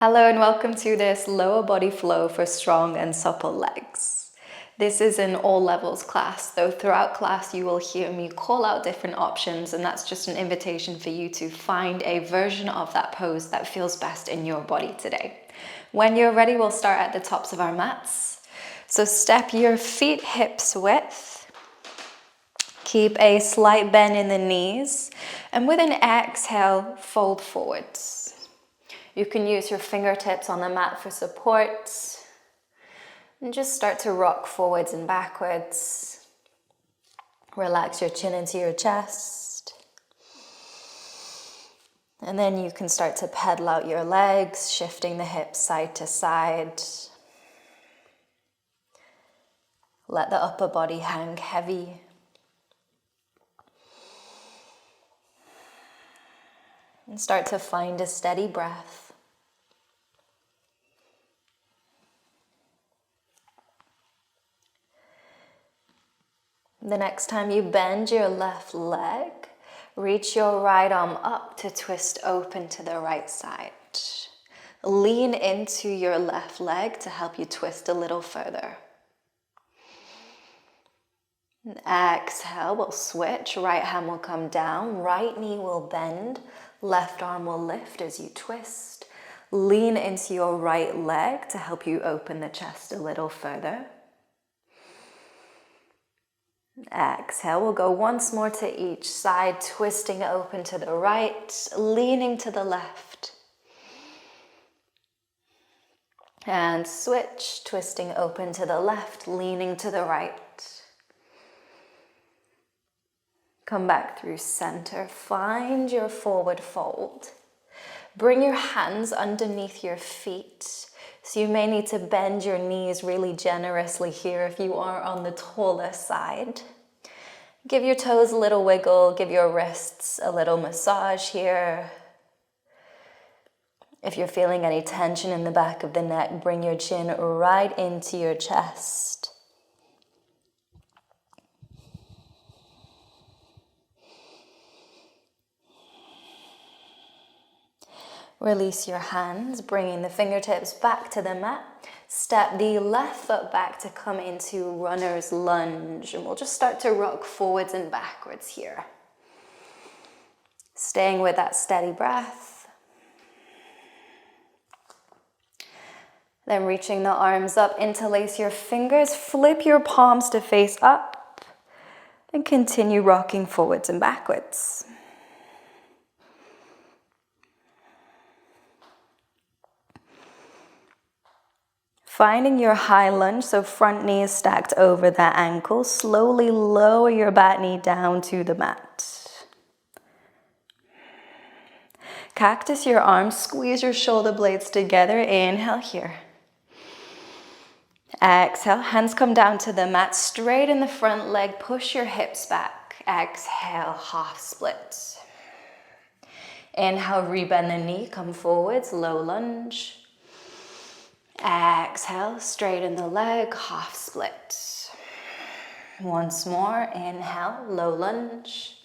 Hello and welcome to this lower body flow for strong and supple legs. This is an all levels class, though throughout class you will hear me call out different options, and that's just an invitation for you to find a version of that pose that feels best in your body today. When you're ready, we'll start at the tops of our mats. So step your feet hips width. Keep a slight bend in the knees, and with an exhale, fold forwards. You can use your fingertips on the mat for support and just start to rock forwards and backwards. Relax your chin into your chest. And then you can start to pedal out your legs, shifting the hips side to side. Let the upper body hang heavy. And start to find a steady breath. The next time you bend your left leg, reach your right arm up to twist open to the right side. Lean into your left leg to help you twist a little further. And exhale, we'll switch. Right hand will come down, right knee will bend, left arm will lift as you twist. Lean into your right leg to help you open the chest a little further. Exhale, we'll go once more to each side, twisting open to the right, leaning to the left. And switch, twisting open to the left, leaning to the right. Come back through center, find your forward fold. Bring your hands underneath your feet. So you may need to bend your knees really generously here if you are on the taller side. Give your toes a little wiggle, give your wrists a little massage here. If you're feeling any tension in the back of the neck, bring your chin right into your chest. Release your hands, bringing the fingertips back to the mat. Step the left foot back to come into runner's lunge. And we'll just start to rock forwards and backwards here. Staying with that steady breath. Then reaching the arms up, interlace your fingers, flip your palms to face up, and continue rocking forwards and backwards. Finding your high lunge, so front knee is stacked over the ankle. Slowly lower your back knee down to the mat. Cactus your arms, squeeze your shoulder blades together. Inhale here. Exhale, hands come down to the mat, straighten the front leg, push your hips back. Exhale, half split. Inhale, rebend the knee, come forwards, low lunge. Exhale, straighten the leg, half split. Once more, inhale, low lunge.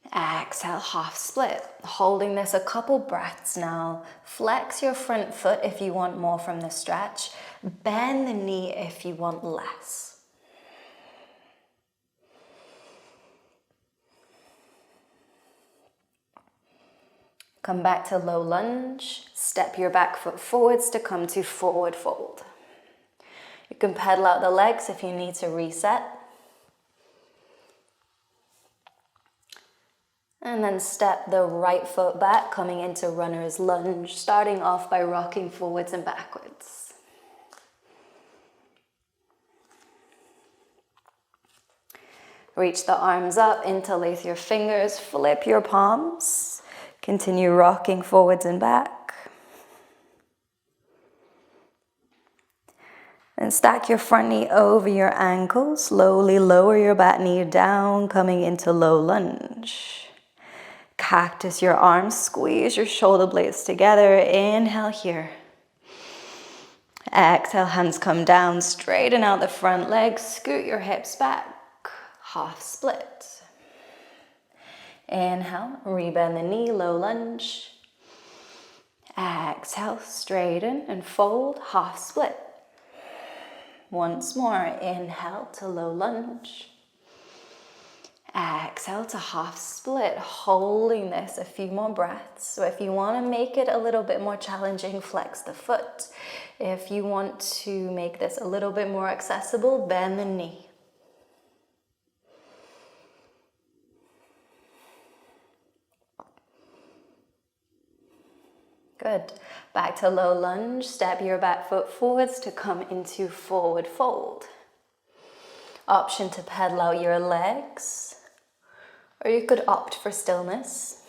Exhale, half split. Holding this a couple breaths now. Flex your front foot if you want more from the stretch. Bend the knee if you want less. Come back to low lunge. Step your back foot forwards to come to forward fold. You can pedal out the legs if you need to reset. And then step the right foot back, coming into runner's lunge, starting off by rocking forwards and backwards. Reach the arms up, interlace your fingers, flip your palms. Continue rocking forwards and back. And stack your front knee over your ankle. Slowly lower your back knee down, coming into low lunge. Cactus your arms, squeeze your shoulder blades together. Inhale here. Exhale, hands come down, straighten out the front leg, scoot your hips back, half split. Inhale, rebend the knee, low lunge. Exhale, straighten and fold, half split. Once more, inhale to low lunge. Exhale to half split, holding this a few more breaths. So if you want to make it a little bit more challenging, flex the foot. If you want to make this a little bit more accessible, bend the knee. Good. Back to low lunge. Step your back foot forwards to come into forward fold. Option to pedal out your legs, or you could opt for stillness.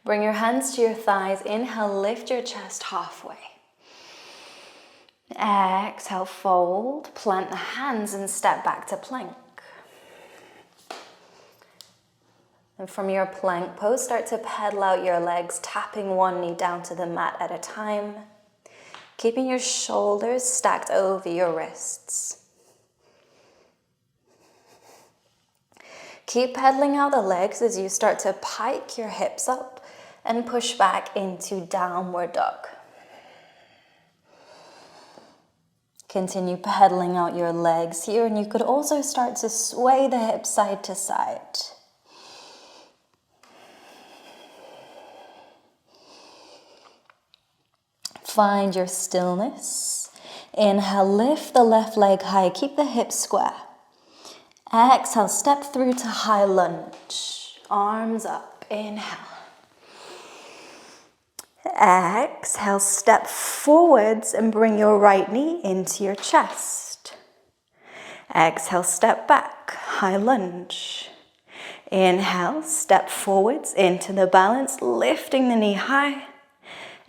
Bring your hands to your thighs. Inhale, lift your chest halfway. Exhale, fold. Plant the hands and step back to plank. And from your plank pose, start to pedal out your legs, tapping one knee down to the mat at a time, keeping your shoulders stacked over your wrists. Keep pedaling out the legs as you start to pike your hips up and push back into downward dog. Continue pedaling out your legs here, and you could also start to sway the hips side to side. Find your stillness. Inhale, lift the left leg high, keep the hips square. Exhale, step through to high lunge. Arms up, inhale. Exhale, step forwards and bring your right knee into your chest. Exhale, step back, high lunge. Inhale, step forwards into the balance, lifting the knee high.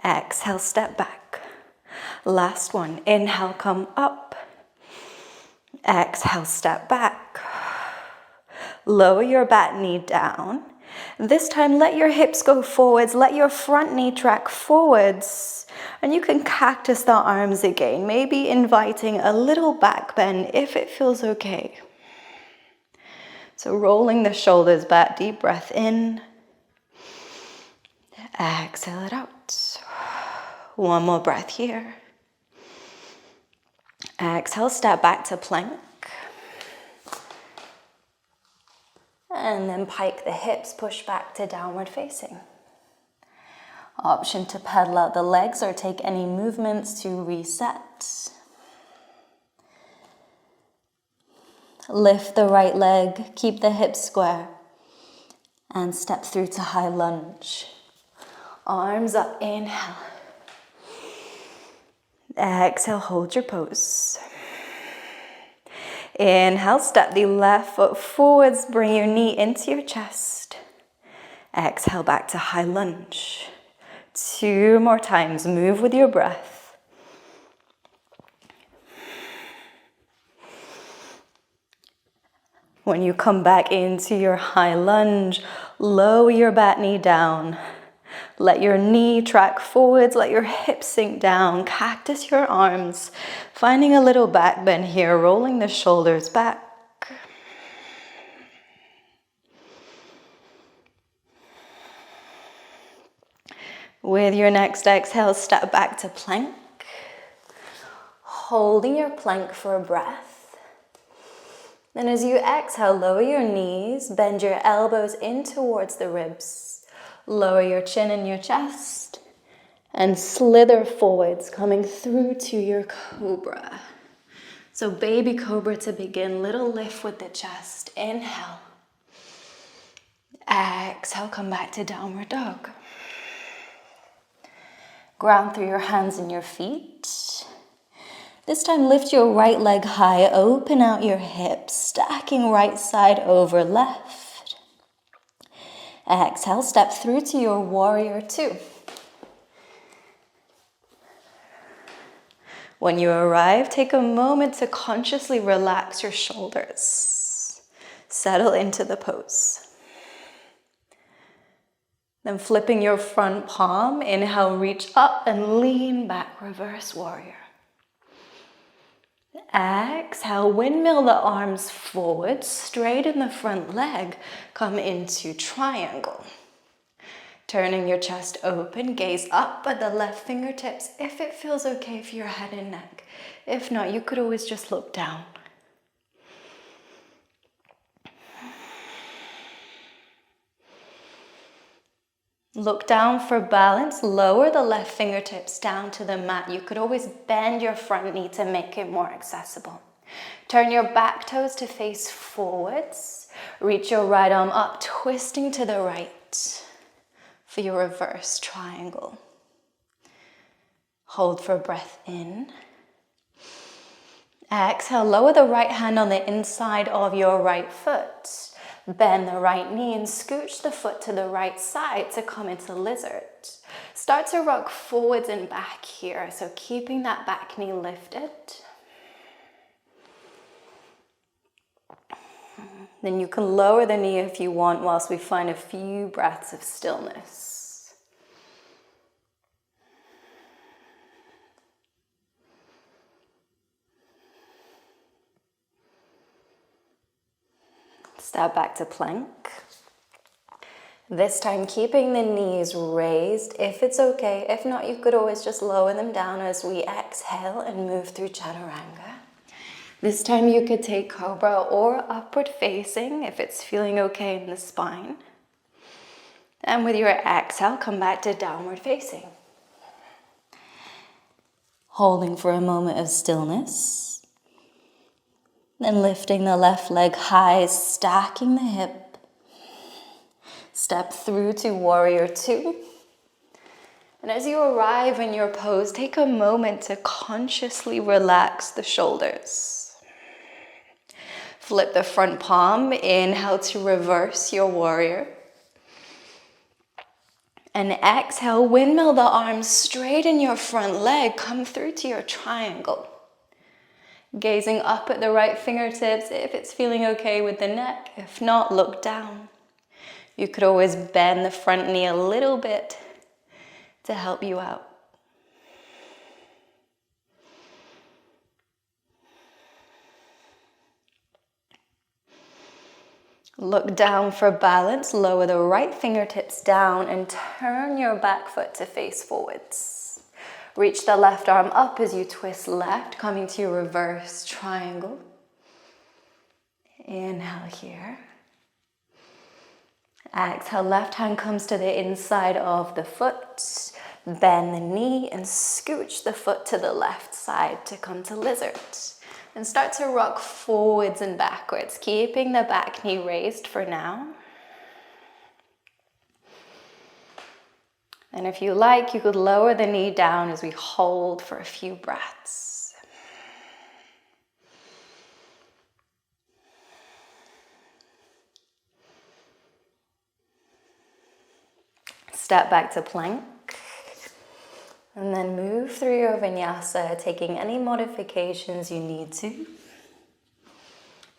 Exhale, step back. Last one. Inhale, come up. Exhale, step back. Lower your back knee down. This time, let your hips go forwards. Let your front knee track forwards. And you can cactus the arms again, maybe inviting a little back bend if it feels okay. So rolling the shoulders back, deep breath in. Exhale it out. One more breath here. Exhale, step back to plank. And then pike the hips, push back to downward facing. Option to pedal out the legs or take any movements to reset. Lift the right leg, keep the hips square, and step through to high lunge. Arms up, inhale. Exhale, hold your pose. Inhale, step the left foot forwards, bring your knee into your chest. Exhale, back to high lunge. 2 more times, move with your breath. When you come back into your high lunge, lower your back knee down. Let your knee track forwards, let your hips sink down, cactus your arms, finding a little back bend here, rolling the shoulders back. With your next exhale, step back to plank, holding your plank for a breath. Then as you exhale, lower your knees, bend your elbows in towards the ribs. Lower your chin and your chest and slither forwards, coming through to your cobra. So baby cobra to begin, little lift with the chest. Inhale. Exhale, come back to downward dog. Ground through your hands and your feet. This time lift your right leg high, open out your hips, stacking right side over left. Exhale, step through to your warrior 2. When you arrive, take a moment to consciously relax your shoulders. Settle into the pose. Then flipping your front palm, inhale, reach up and lean back, reverse warrior. Exhale, windmill the arms forward, straighten the front leg, come into triangle. Turning your chest open, gaze up at the left fingertips if it feels okay for your head and neck. If not, you could always just look down. Look down for balance, lower the left fingertips down to the mat. You could always bend your front knee to make it more accessible. Turn your back toes to face forwards. Reach your right arm up, twisting to the right for your reverse triangle. Hold for breath in. Exhale, lower the right hand on the inside of your right foot. Bend the right knee and scooch the foot to the right side to come into lizard. Start to rock forwards and back here, so keeping that back knee lifted. Then you can lower the knee if you want whilst we find a few breaths of stillness. Step back to plank. This time keeping the knees raised if it's okay. If not, you could always just lower them down as we exhale and move through chaturanga. This time you could take cobra or upward facing if it's feeling okay in the spine. And with your exhale, come back to downward facing. Holding for a moment of stillness. Then lifting the left leg high, stacking the hip. Step through to warrior two. And as you arrive in your pose, take a moment to consciously relax the shoulders. Flip the front palm, inhale to reverse your warrior. And exhale, windmill the arms, straighten your front leg, come through to your triangle. Gazing up at the right fingertips if it's feeling okay with the neck. If not, look down. You could always bend the front knee a little bit to help you out. Look down for balance, lower the right fingertips down and turn your back foot to face forwards. Reach the left arm up as you twist left, coming to your reverse triangle. Inhale here. Exhale, left hand comes to the inside of the foot. Bend the knee and scooch the foot to the left side to come to lizard. And start to rock forwards and backwards, keeping the back knee raised for now. And if you like, you could lower the knee down as we hold for a few breaths. Step back to plank. And then move through your vinyasa, taking any modifications you need to.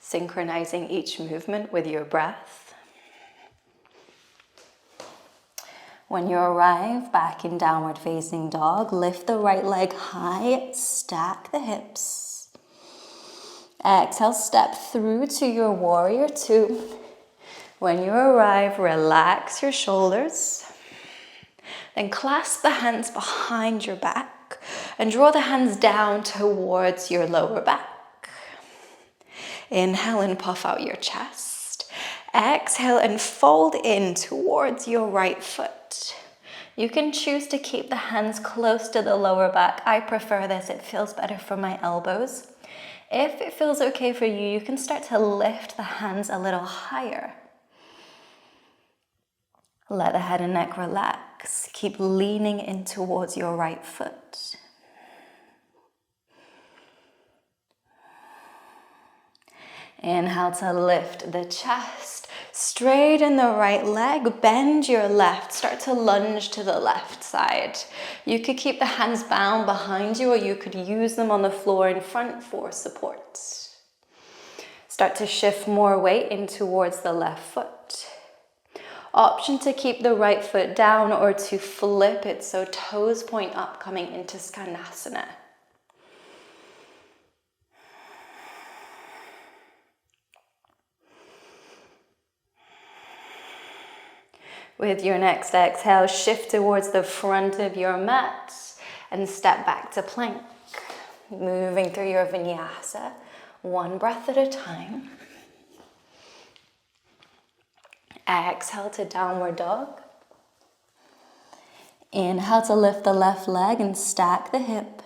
Synchronizing each movement with your breath. When you arrive back in downward facing dog, lift the right leg high, stack the hips. Exhale, step through to your warrior two. When you arrive, relax your shoulders. Then clasp the hands behind your back and draw the hands down towards your lower back. Inhale and puff out your chest. Exhale and fold in towards your right foot. You can choose to keep the hands close to the lower back. I prefer this, it feels better for my elbows. If it feels okay for you, you can start to lift the hands a little higher. Let the head and neck relax. Keep leaning in towards your right foot. Inhale to lift the chest. Straighten the right leg. Bend your left. Start to lunge to the left side. You could keep the hands bound behind you, or you could use them on the floor in front for support. Start to shift more weight in towards the left foot. Option to keep the right foot down or to flip it so toes point up, coming into skandasana. With your next exhale, shift towards the front of your mat and step back to plank. Moving through your vinyasa, one breath at a time. Exhale to downward dog. Inhale to lift the left leg and stack the hip.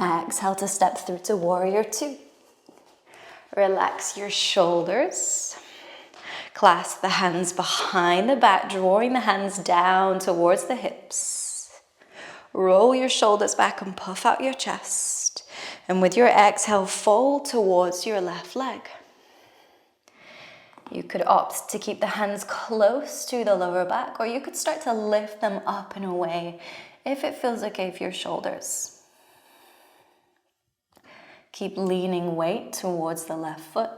Exhale to step through to warrior two. Relax your shoulders. Clasp the hands behind the back, drawing the hands down towards the hips. Roll your shoulders back and puff out your chest. And with your exhale, fold towards your left leg. You could opt to keep the hands close to the lower back, or you could start to lift them up and away if it feels okay for your shoulders. Keep leaning weight towards the left foot.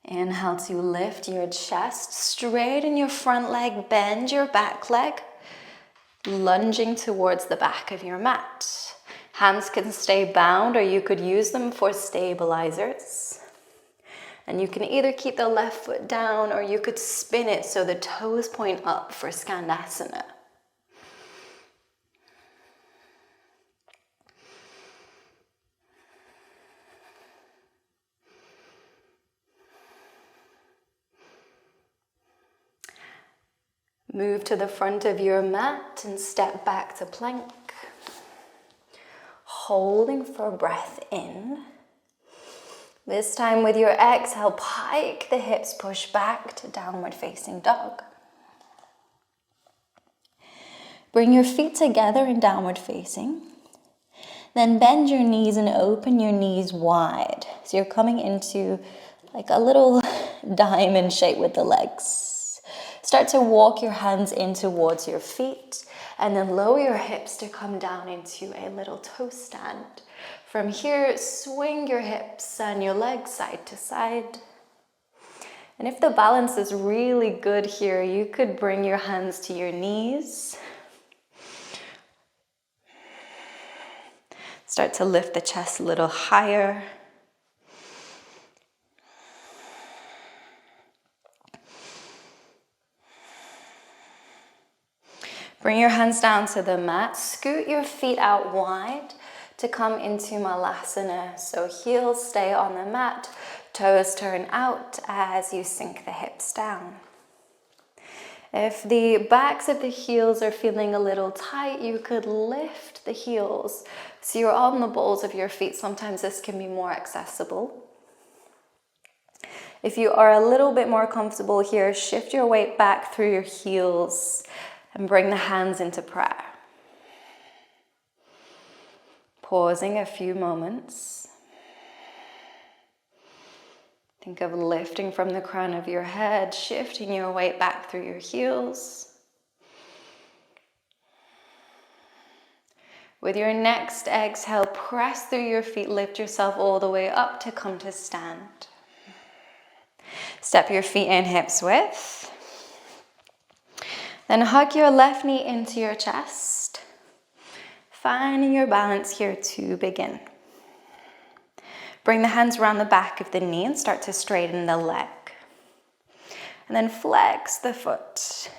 Inhale to lift your chest, straighten your front leg, bend your back leg, lunging towards the back of your mat. Hands can stay bound, or you could use them for stabilizers. And you can either keep the left foot down, or you could spin it so the toes point up for skandasana. Move to the front of your mat and step back to plank. Holding for breath in. This time with your exhale, pike the hips, push back to downward facing dog. Bring your feet together in downward facing. Then bend your knees and open your knees wide. So you're coming into like a little diamond shape with the legs. Start to walk your hands in towards your feet. And then lower your hips to come down into a little toe stand. From here, swing your hips and your legs side to side. And if the balance is really good here, you could bring your hands to your knees. Start to lift the chest a little higher. Bring your hands down to the mat. Scoot your feet out wide to come into malasana. So heels stay on the mat, toes turn out as you sink the hips down. If the backs of the heels are feeling a little tight, you could lift the heels so you're on the balls of your feet. Sometimes this can be more accessible. If you are a little bit more comfortable here, shift your weight back through your heels and bring the hands into prayer. Pausing a few moments. Think of lifting from the crown of your head, shifting your weight back through your heels. With your next exhale, press through your feet, lift yourself all the way up to come to stand. Step your feet in hips width. Then hug your left knee into your chest, finding your balance here to begin. Bring the hands around the back of the knee and start to straighten the leg. And then flex the foot.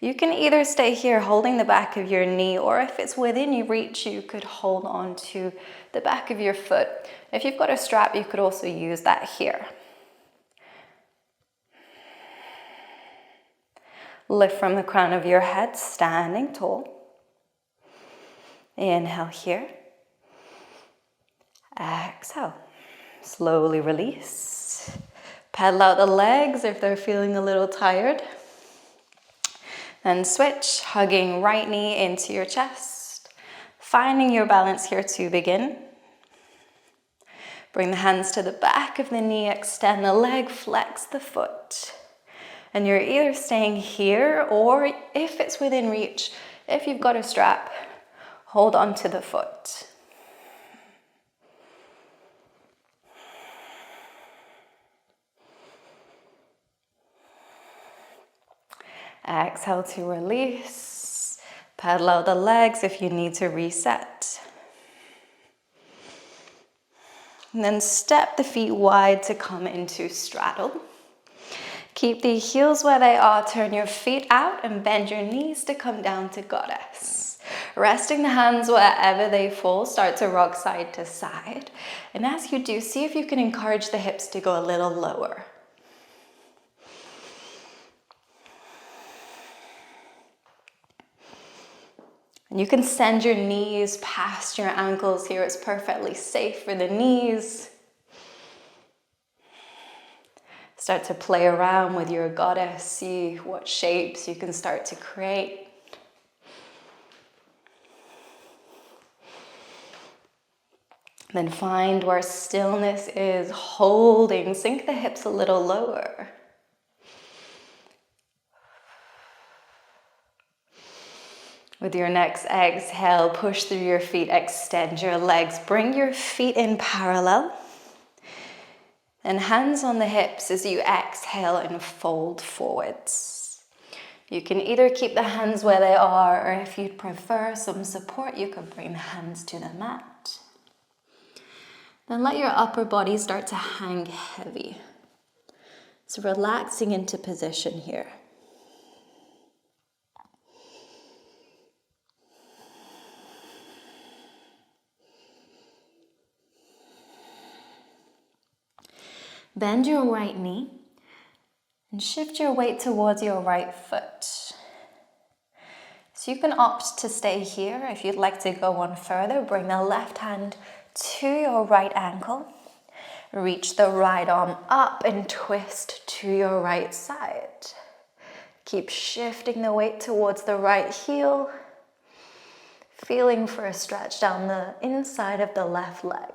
You can either stay here holding the back of your knee, or if it's within your reach, you could hold on to the back of your foot. If you've got a strap, you could also use that here. Lift from the crown of your head, standing tall. Inhale here. Exhale. Slowly release. Pedal out the legs if they're feeling a little tired. Then switch, hugging right knee into your chest. Finding your balance here to begin. Bring the hands to the back of the knee, extend the leg, flex the foot. And you're either staying here, or if it's within reach, if you've got a strap, hold on to the foot. Exhale to release. Pedal out the legs if you need to reset. And then step the feet wide to come into straddle. Keep the heels where they are, turn your feet out and bend your knees to come down to goddess. Resting the hands wherever they fall, start to rock side to side. And as you do, see if you can encourage the hips to go a little lower. And you can send your knees past your ankles here. It's perfectly safe for the knees. Start to play around with your goddess. See what shapes you can start to create. Then find where stillness is, holding. Sink the hips a little lower. With your next exhale, push through your feet, extend your legs. Bring your feet in parallel. And hands on the hips as you exhale and fold forwards. You can either keep the hands where they are, or if you'd prefer some support, you can bring the hands to the mat. Then let your upper body start to hang heavy. So relaxing into position here. Bend your right knee and shift your weight towards your right foot. So you can opt to stay here. If you'd like to go on further, bring the left hand to your right ankle. Reach the right arm up and twist to your right side. Keep shifting the weight towards the right heel. Feeling for a stretch down the inside of the left leg.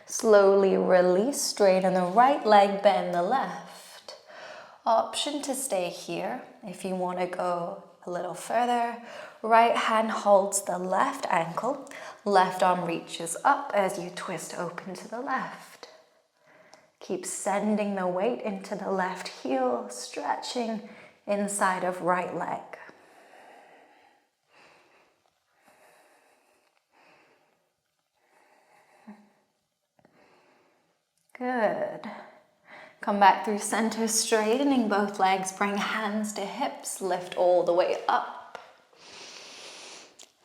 Slowly release, straighten the right leg, bend the left. Option to stay here. If you want to go a little further, right hand holds the left ankle, left arm reaches up as you twist open to the left. Keep sending the weight into the left heel, stretching inside of right leg. Good. Come back through center, straightening both legs. Bring hands to hips, lift all the way up.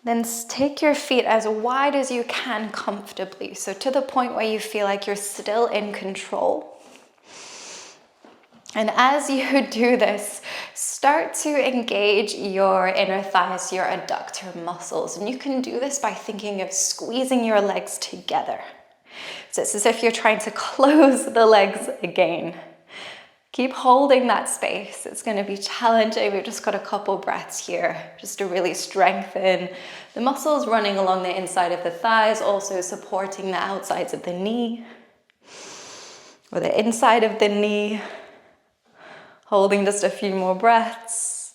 Then take your feet as wide as you can comfortably. So to the point where you feel like you're still in control. And as you do this, start to engage your inner thighs, your adductor muscles. And you can do this by thinking of squeezing your legs together. So it's as if you're trying to close the legs again. Keep holding that space. It's going to be challenging. We've just got a couple breaths here just to really strengthen the muscles running along the inside of the thighs, also supporting the outsides of the knee or the inside of the knee. Holding just a few more breaths.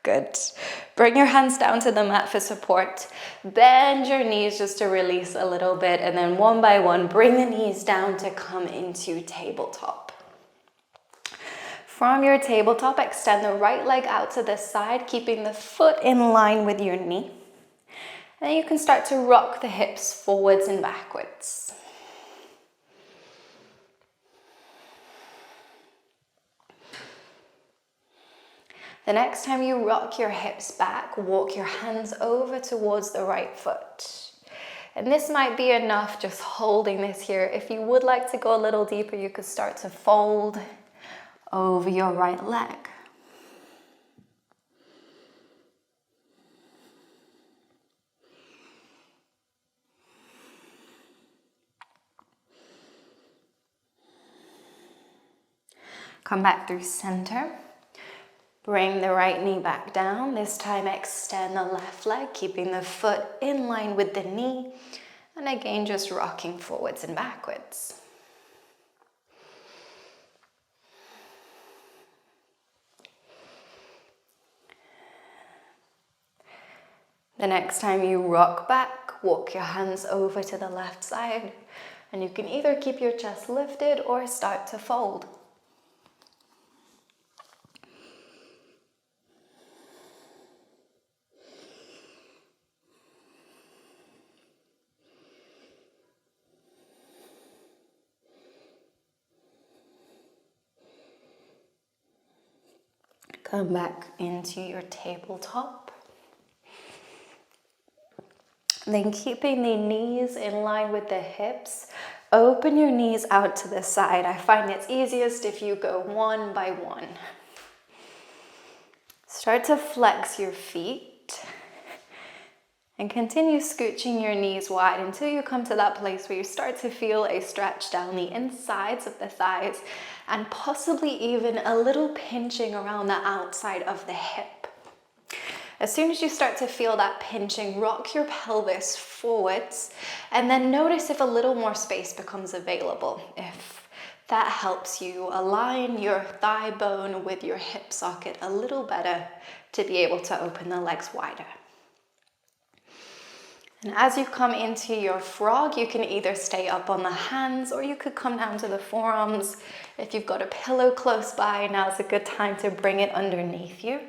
Good. Bring your hands down to the mat for support. Bend your knees just to release a little bit. And then one by one, bring the knees down to come into tabletop. From your tabletop, extend the right leg out to the side, keeping the foot in line with your knee. And then you can start to rock the hips forwards and backwards. The next time you rock your hips back, walk your hands over towards the right foot. And this might be enough just holding this here. If you would like to go a little deeper, you could start to fold over your right leg. Come back through center. Bring the right knee back down. This time extend the left leg, keeping the foot in line with the knee. And again, just rocking forwards and backwards. The next time you rock back, walk your hands over to the left side. And you can either keep your chest lifted or start to fold. Come back into your tabletop. Then keeping the knees in line with the hips, open your knees out to the side. I find it's easiest if you go one by one. Start to flex your feet and continue scooching your knees wide until you come to that place where you start to feel a stretch down the insides of the thighs and possibly even a little pinching around the outside of the hip. As soon as you start to feel that pinching, rock your pelvis forwards and then notice if a little more space becomes available. If that helps you align your thigh bone with your hip socket a little better to be able to open the legs wider. And as you come into your frog, you can either stay up on the hands or you could come down to the forearms. If you've got a pillow close by, now's a good time to bring it underneath you.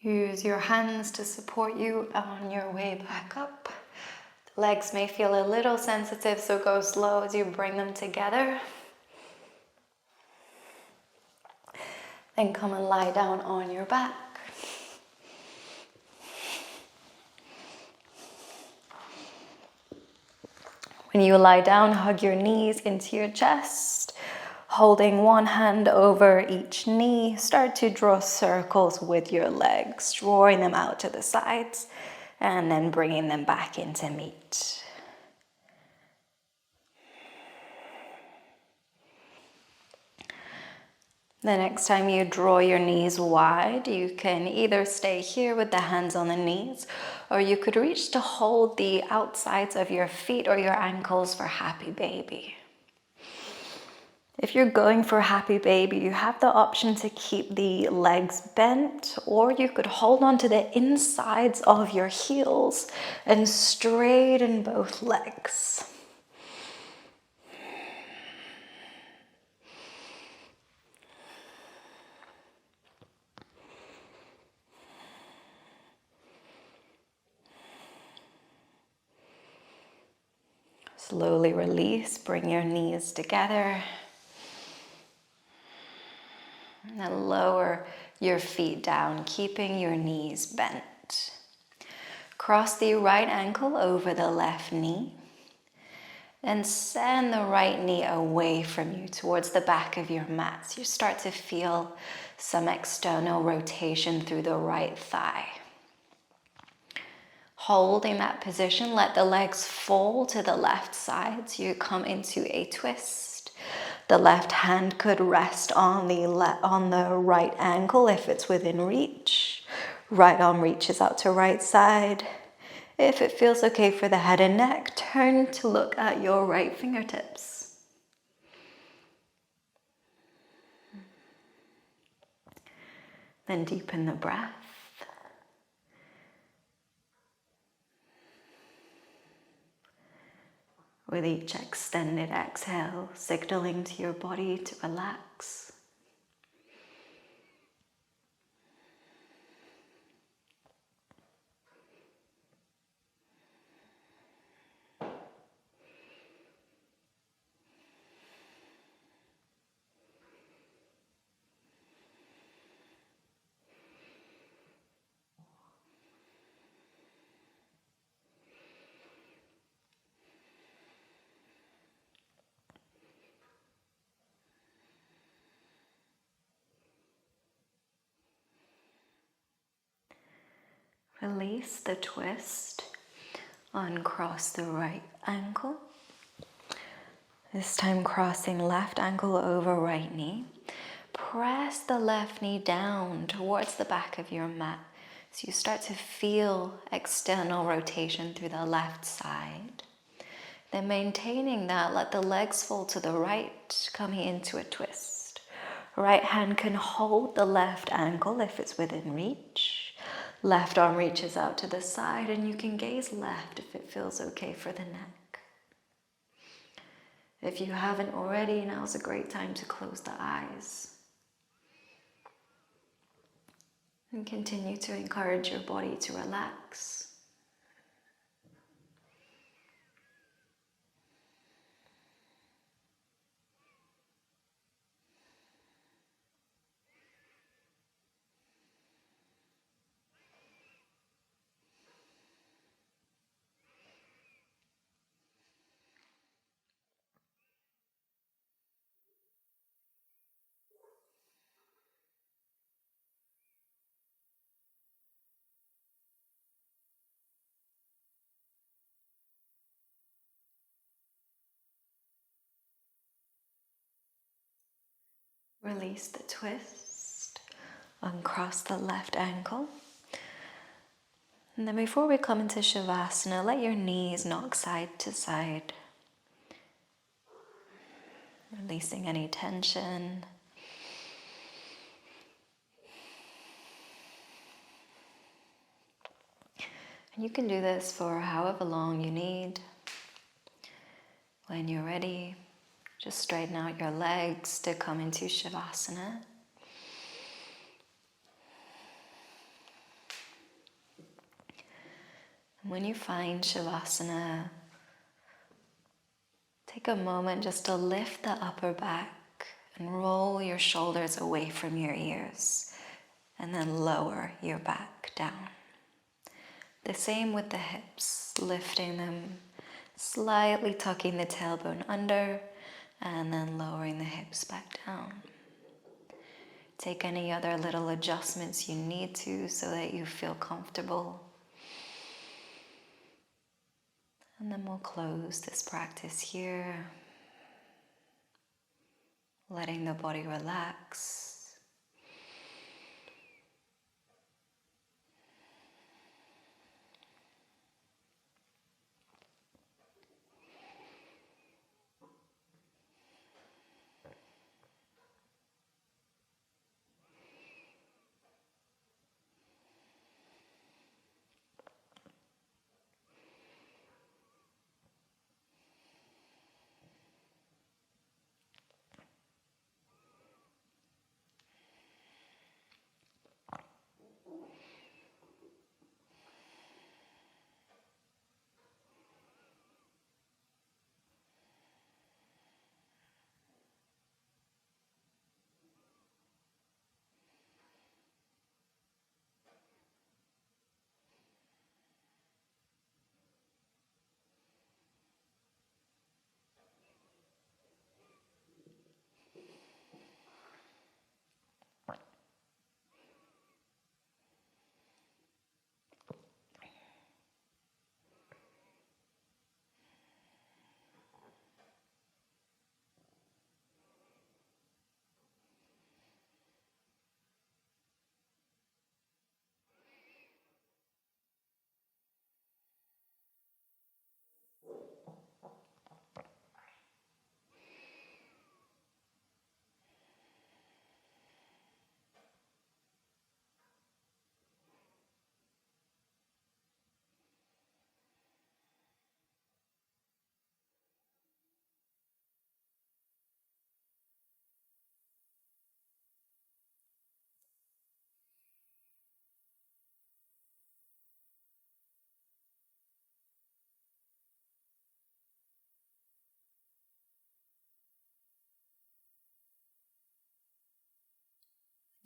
Use your hands to support you on your way back up. The legs may feel a little sensitive, so go slow as you bring them together. Then come and lie down on your back. When you lie down, hug your knees into your chest. Holding one hand over each knee, start to draw circles with your legs, drawing them out to the sides, and then bringing them back into meat. The next time you draw your knees wide, you can either stay here with the hands on the knees, or you could reach to hold the outsides of your feet or your ankles for happy baby. If you're going for happy baby, you have the option to keep the legs bent, or you could hold on to the insides of your heels and straighten both legs. Slowly release, bring your knees together. And then lower your feet down, keeping your knees bent. Cross the right ankle over the left knee. Then send the right knee away from you towards the back of your mat. So you start to feel some external rotation through the right thigh. Holding that position, let the legs fall to the left side. So you come into a twist. The left hand could rest on the right ankle if it's within reach. Right arm reaches out to right side. If it feels okay for the head and neck, turn to look at your right fingertips. Then deepen the breath. With each extended exhale, signaling to your body to relax. Release the twist, uncross the right ankle. This time crossing left ankle over right knee. Press the left knee down towards the back of your mat. So you start to feel external rotation through the left side. Then maintaining that, let the legs fall to the right, coming into a twist. Right hand can hold the left ankle if it's within reach. Left arm reaches out to the side, and you can gaze left if it feels okay for the neck. If you haven't already, now's a great time to close the eyes. And continue to encourage your body to relax. Release the twist, uncross the left ankle. And then before we come into Savasana, let your knees knock side to side, releasing any tension. And you can do this for however long you need. When you're ready, just straighten out your legs to come into Savasana. When you find Savasana, take a moment just to lift the upper back and roll your shoulders away from your ears, and then lower your back down. The same with the hips, lifting them, slightly tucking the tailbone under, and then lowering the hips back down. Take any other little adjustments you need to so that you feel comfortable. And then we'll close this practice here, letting the body relax.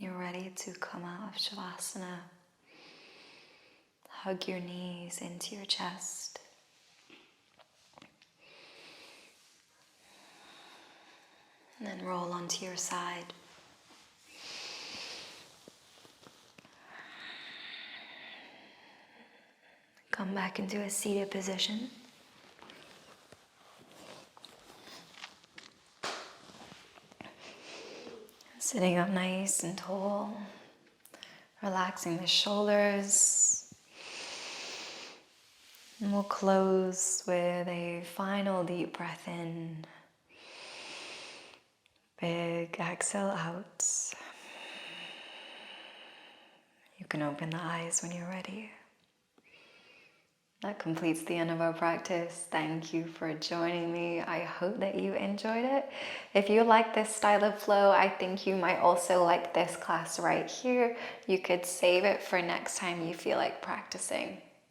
You're ready to come out of Savasana. Hug your knees into your chest. And then roll onto your side. Come back into a seated position. Sitting up nice and tall, relaxing the shoulders. And we'll close with a final deep breath in. Big exhale out. You can open the eyes when you're ready. That completes the end of our practice. Thank you for joining me. I hope that you enjoyed it. If you like this style of flow, I think you might also like this class right here. You could save it for next time you feel like practicing.